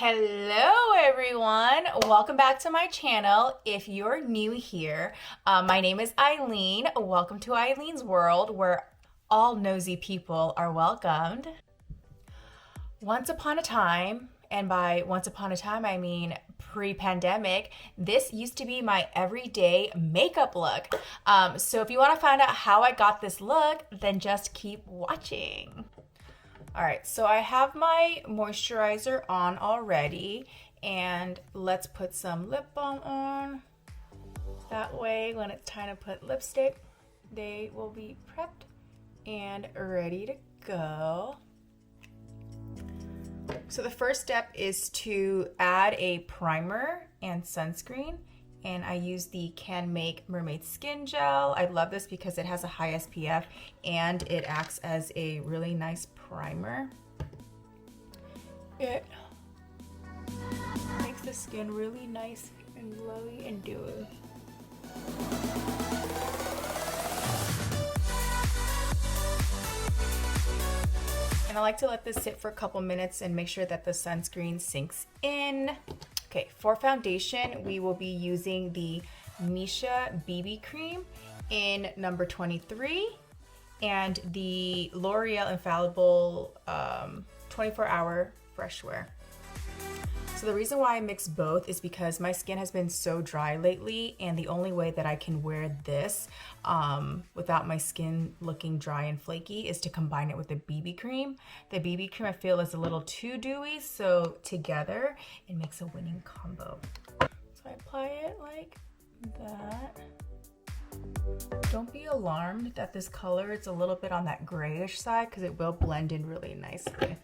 Hello everyone, welcome back to my channel. If you're new here, my name is Eileen. Welcome to Eileen's world where all nosy people are welcomed. Once upon a time, and by once upon a time I mean pre-pandemic, this used to be my everyday makeup look. So if you want to find out how I got this look, then just keep watching. All right, so I have my moisturizer on already, and let's put some lip balm on. That way, when it's time to put lipstick, they will be prepped and ready to go. So the first step is to add a primer and sunscreen, and I use the CANMAKE Mermaid Skin Gel. I love this because it has a high SPF and it acts as a really nice primer. It makes the skin really nice and glowy and dewy. And I like to let this sit for a couple minutes and make sure that the sunscreen sinks in. Okay, for foundation, we will be using the MISSHA BB cream in number 23 and the L'Oreal Infallible 24-hour fresh wear. So the reason why I mix both is because my skin has been so dry lately, and the only way that I can wear this without my skin looking dry and flaky is to combine it with the BB cream. The BB cream I feel is a little too dewy, so together it makes a winning combo. So I apply it like that. Don't be alarmed that this color is a little bit on that grayish side because it will blend in really nicely.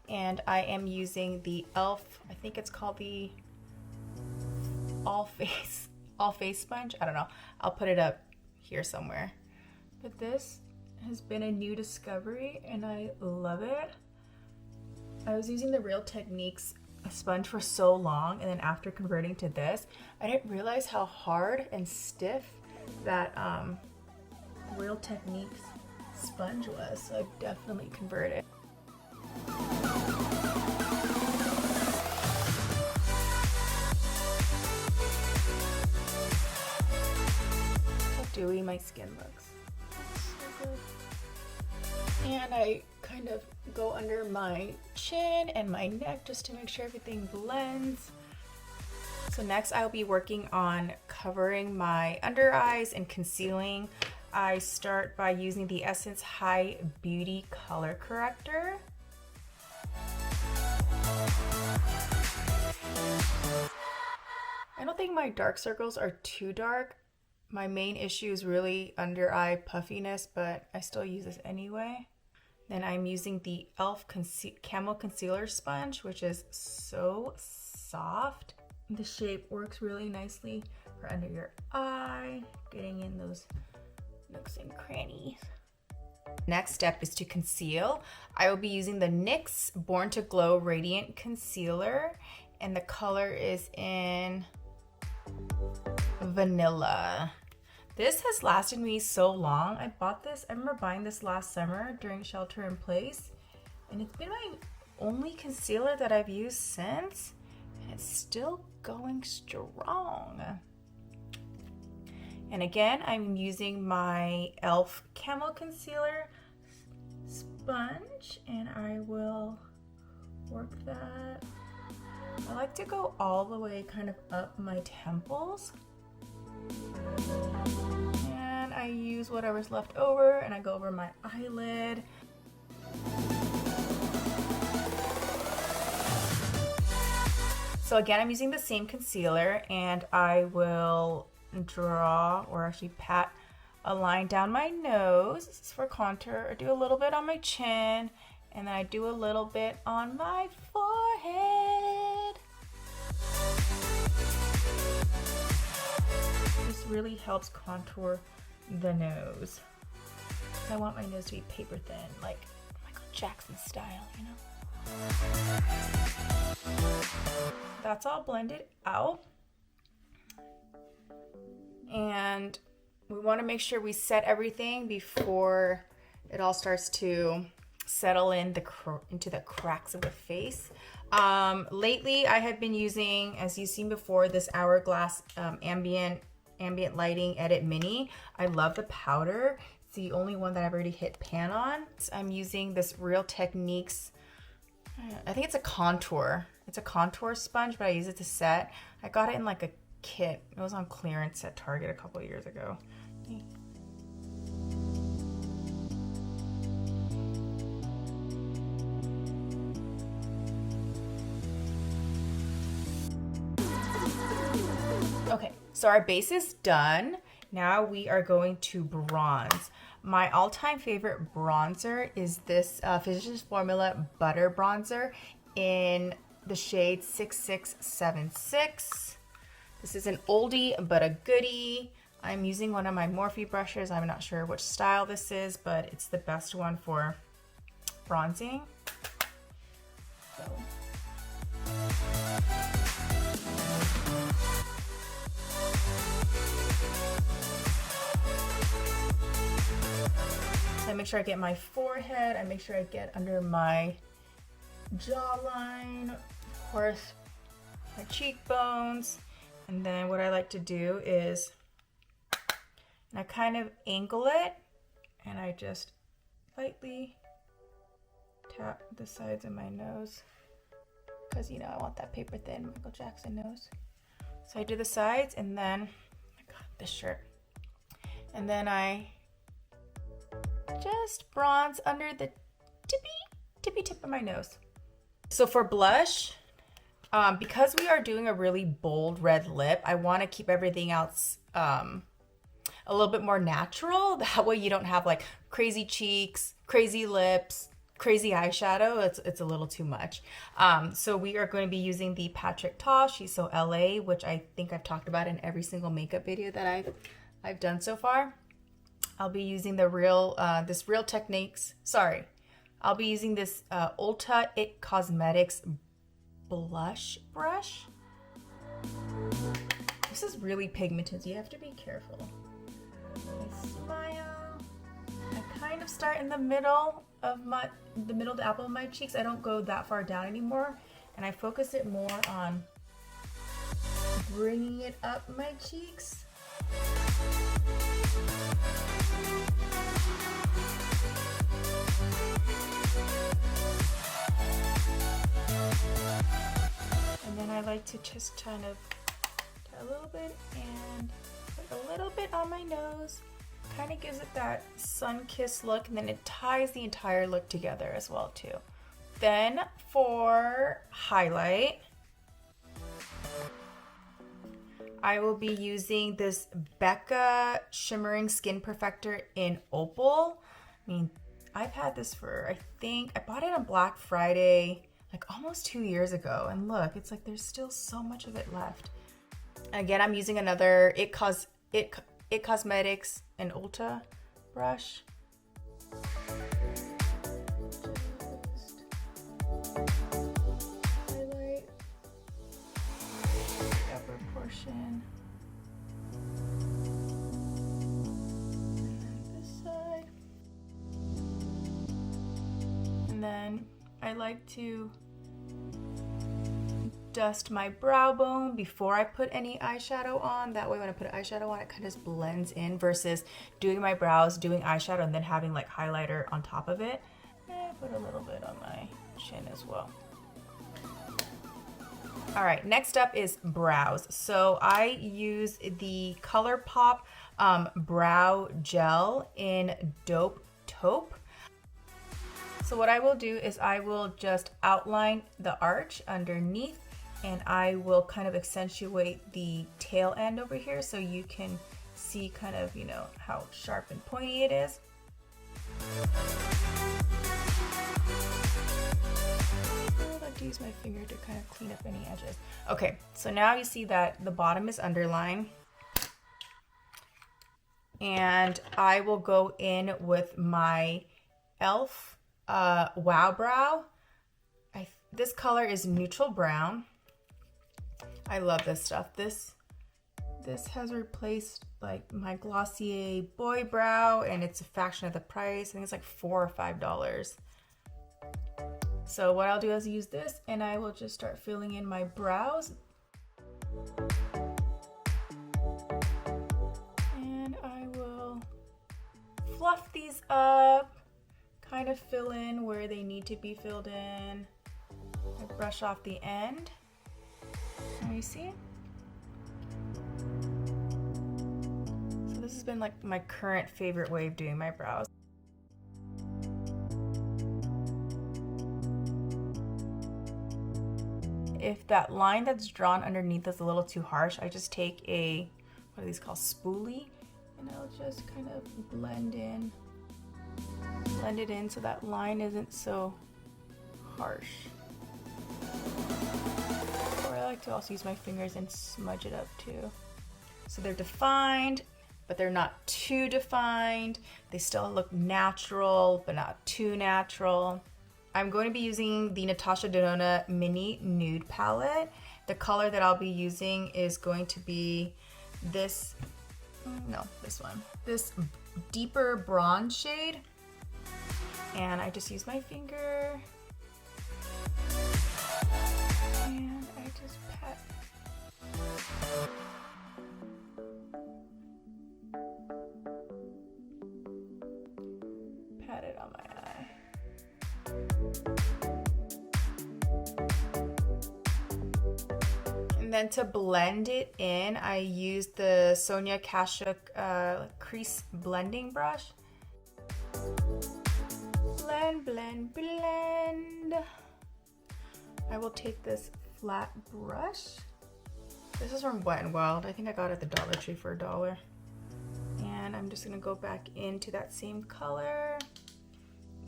And I am using the e.l.f., I think it's called the All Face sponge. I don't know. I'll put it up here somewhere. But this has been a new discovery and I love it. I was using the Real Techniques sponge for so long, and then after converting to this, I didn't realize how hard and stiff that Real Techniques sponge was. So I definitely converted. Dewy my skin looks. So good. And I kind of go under my chin and my neck just to make sure everything blends. So next I'll be working on covering my under eyes and concealing. I start by using the Essence High Beauty Color Corrector. I don't think my dark circles are too dark. My main issue is really under eye puffiness, but I still use this anyway. Then I'm using the e.l.f. Camo Concealer Sponge, which is so soft. The shape works really nicely for under your eye, getting in those nooks and crannies. Next step is to conceal. I will be using the NYX Born to Glow Radiant Concealer, and the color is in Vanilla. This has lasted me so long. I remember buying this last summer during shelter in place, and it's been my only concealer that I've used since, and it's still going strong. And again, I'm using my e.l.f. Camo Concealer sponge, and I will work that. I like to go all the way kind of up my temples. And I use whatever's left over and I go over my eyelid. So again, I'm using the same concealer, and I will draw, or actually pat, a line down my nose. This is for contour. I do a little bit on my chin, and then I do a little bit on my forehead. This really helps contour the nose. I want my nose to be paper thin, like Michael Jackson style, you know? That's all blended out. And we want to make sure we set everything before it all starts to settle in into the cracks of the face. Lately, I have been using, as you've seen before, this Hourglass ambient lighting edit mini. I love the powder. It's the only one that I've already hit pan on. I'm using this Real Techniques, I think it's a contour. It's a contour sponge, but I use it to set. I got it in like a kit. It was on clearance at Target a couple years ago. Okay, so our base is done. Now we are going to bronze. My all-time favorite bronzer is this Physicians Formula Butter Bronzer in the shade 6676. This is an oldie but a goodie. I'm using one of my Morphe brushes. I'm not sure which style this is, but it's the best one for bronzing. So. I make sure I get my forehead. I make sure I get under my jawline, of course, my cheekbones. And then what I like to do is I kind of angle it and I just lightly tap the sides of my nose because, you know, I want that paper thin Michael Jackson nose. So I do the sides and then, oh my God, this shirt. And then I just bronze under the tippy tip of my nose. So for blush, because we are doing a really bold red lip, I want to keep everything else a little bit more natural. That way you don't have like crazy cheeks, crazy lips, crazy eyeshadow. It's a little too much. So we are going to be using the Patrick Ta She's So LA, which I think I've talked about in every single makeup video that I've done so far. I'll be using the this Real Techniques. Sorry, I'll be using this Ulta It Cosmetics blush brush. This is really pigmented, so you have to be careful. I smile. I kind of start in the middle of the apple of my cheeks. I don't go that far down anymore, and I focus it more on bringing it up my cheeks. And then I like to just kind of a little bit and put a little bit on my nose. Kind of gives it that sun-kissed look, and then it ties the entire look together as well too. Then for highlight, I will be using this BECCA Shimmering Skin Perfector in Opal. I mean, I've had this for, I think, I bought it on Black Friday, like almost 2 years ago. And look, it's like there's still so much of it left. Again, I'm using another It Cosmetics and Ulta brush. Highlight the upper portion. And then this side. And then I like to dust my brow bone before I put any eyeshadow on. That way when I put eyeshadow on, it kind of just blends in versus doing my brows, doing eyeshadow, and then having like highlighter on top of it. And I put a little bit on my chin as well. All right, next up is brows. So I use the ColourPop brow gel in Dope Taupe. So what I will do is I will just outline the arch underneath, and I will kind of accentuate the tail end over here so you can see kind of, you know, how sharp and pointy it is. I like to use my finger to kind of clean up any edges. Okay, so now you see that the bottom is underlined. And I will go in with my e.l.f. Wow Brow. This color is neutral brown. I love this stuff. This This has replaced like my Glossier Boy Brow, and it's a fraction of the price. I think it's like $4 or $5. So what I'll do is use this, and I will just start filling in my brows. And I will fluff these up, kind of fill in where they need to be filled in. I brush off the end. There you see? So this has been like my current favorite way of doing my brows. If that line that's drawn underneath is a little too harsh, I just take a, what are these called, spoolie, and I'll just kind of blend it in so that line isn't so harsh. Or I like to also use my fingers and smudge it up too. So they're defined, but they're not too defined. They still look natural, but not too natural. I'm going to be using the NATASHA DENONA Mini Nude Palette. The color that I'll be using is going to be this, no, this one. This deeper bronze shade. And I just use my finger. And I just pat. Pat it on my eye. And then to blend it in, I use the Sonia Kashuk crease blending brush. Blend, blend, blend. I will take this flat brush. This is from Wet n Wild. I think I got it at the Dollar Tree for $1. And I'm just gonna go back into that same color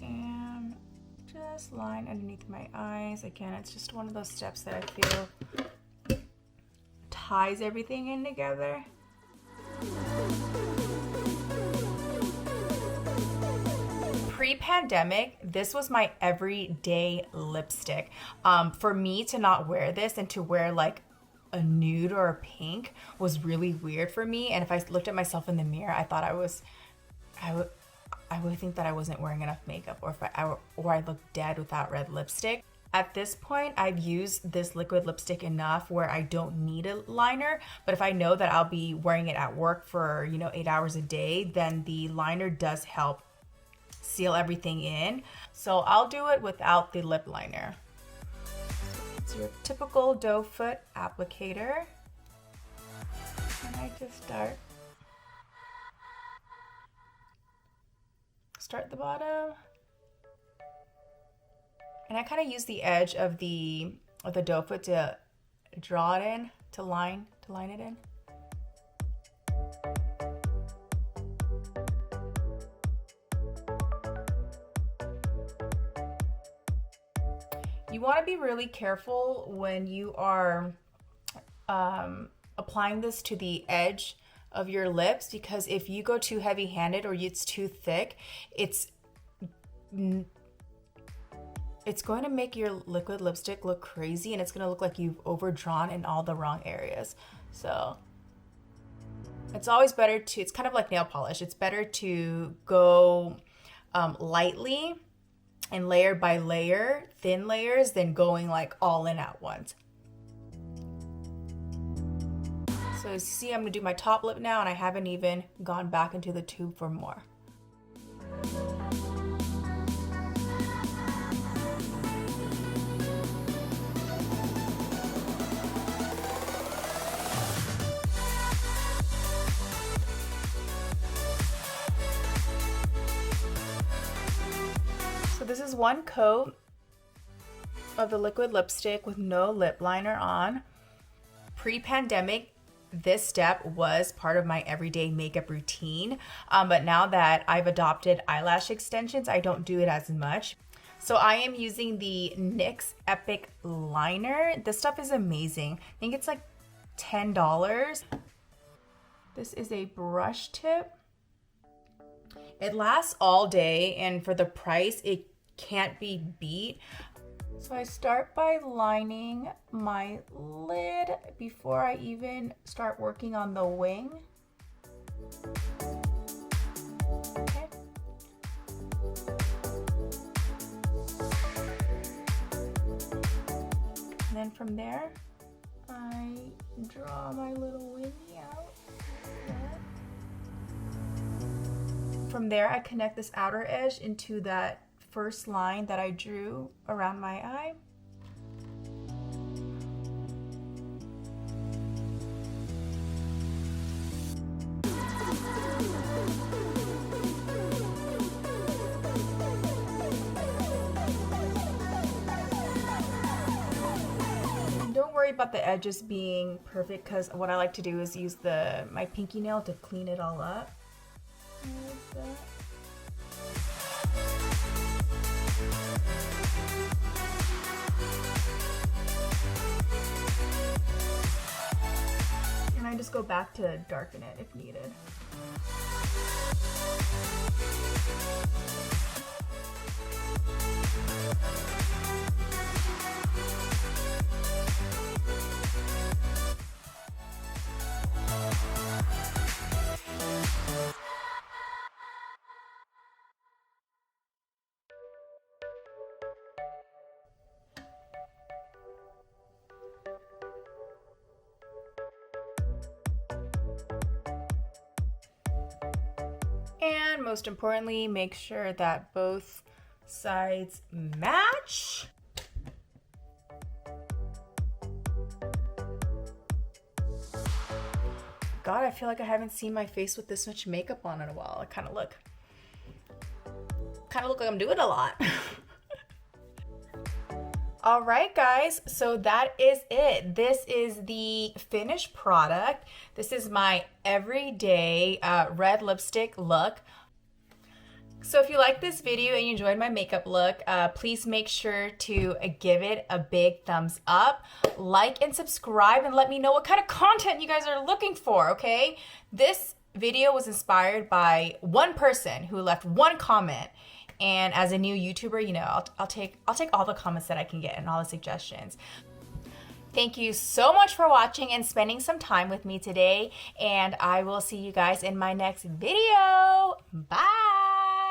and just line underneath my eyes. Again, it's just one of those steps that I feel ties everything in together. Pre-pandemic, this was my everyday lipstick. For me to not wear this and to wear like a nude or a pink was really weird for me. And if I looked at myself in the mirror, I thought I would think that I wasn't wearing enough makeup, or I looked dead without red lipstick. At this point, I've used this liquid lipstick enough where I don't need a liner, but if I know that I'll be wearing it at work for, 8 hours a day, then the liner does help seal everything in. So I'll do it without the lip liner. It's your typical doe foot applicator. And I just start at the bottom. And I kind of use the edge of the doe foot to draw it in, to line it in. You want to be really careful when you are applying this to the edge of your lips, because if you go too heavy-handed or it's too thick, it's going to make your liquid lipstick look crazy, and it's going to look like you've overdrawn in all the wrong areas. So it's always better to, it's kind of like nail polish. It's better to go lightly and layer by layer, thin layers, than going like all in at once. So as you see, I'm gonna do my top lip now, and I haven't even gone back into the tube for more. So this is one coat of the liquid lipstick with no lip liner on. Pre-pandemic, this step was part of my everyday makeup routine, but now that I've adopted eyelash extensions, I don't do it as much. So I am using the NYX Epic Liner. This stuff is amazing. I think it's like $10. This is a brush tip. It lasts all day, and for the price, it can't be beat. So I start by lining my lid before I even start working on the wing. Okay. And then from there, I draw my little wingy out. From there, I connect this outer edge into that first line that I drew around my eye. And don't worry about the edges being perfect, because what I like to do is use my pinky nail to clean it all up. Like that. And I just go back to darken it if needed. And most importantly, make sure that both sides match. God, I feel like I haven't seen my face with this much makeup on in a while. I kind of look like I'm doing a lot. All right, guys, so that is it. This is the finished product. This is my everyday red lipstick look. So if you like this video and you enjoyed my makeup look, please make sure to give it a big thumbs up, like and subscribe, and let me know what kind of content you guys are looking for, okay? This video was inspired by one person who left one comment. And as a new YouTuber, you know, I'll take all the comments that I can get and all the suggestions. Thank you so much for watching and spending some time with me today. And I will see you guys in my next video. Bye.